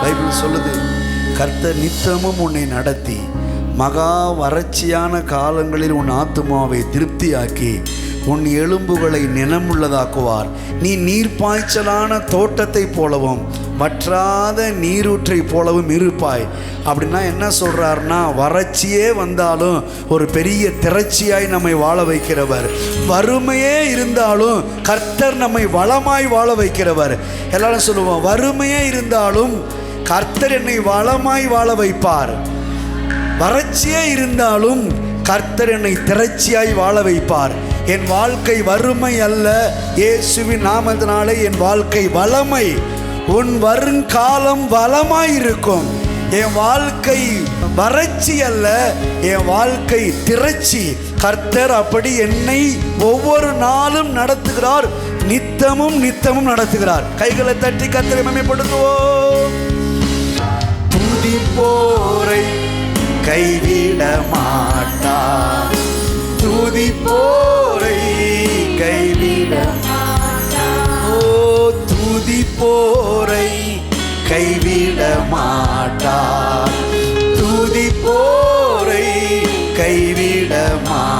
Bible சொல்லுது, கர்த்தர் நித்தமும் உன்னை நடத்தி மகா வறட்சியான காலங்களில் உன் ஆத்துமாவை திருப்தியாக்கி உன் எலும்புகளை நினமுள்ளதாக்குவார். நீ நீர்ப்பாய்ச்சலான தோட்டத்தை போலவும் வற்றாத நீரூற்றை போலவும் இருப்பாய். அப்படின்னா என்ன சொல்றாருன்னா, வறட்சியே வந்தாலும் ஒரு பெரிய திரட்சியாய் நம்மை வாழ வைக்கிறவர், வறுமையே இருந்தாலும் கர்த்தர் நம்மை வளமாய் வாழ வைக்கிறவர். எல்லாரும் சொல்லுவோம், வறுமையே இருந்தாலும் கர்த்தர் என்னை வளமாய் வாழ வைப்பார். வறட்சியே இருந்தாலும் கர்த்தர் என்னை திரட்சியாய் வாழ வைப்பார். என் வாழ்க்கை வறுமை அல்ல, இயேசுவின் நாமத்தினாலே என் வாழ்க்கை வளமை. உன் வருங்காலம் வளமாய் இருக்கும். என் வாழ்க்கை வறட்சி அல்ல, என் வாழ்க்கை திரட்சி. கர்த்தர் அப்படி என்னை ஒவ்வொரு நாளும் நடத்துகிறார், நித்தமும் நித்தமும் நடத்துகிறார். கைகளை தட்டி கர்த்தரை மகிமைப்படுத்துவோம். துதிப்போரை கைவிட மாட்டார், துதிப்போரை கைவிட மாட்டார். ஓ, துதிப்போரை கைவிட மாட்டார், துதிப்போரை கைவிட மாட்டார்.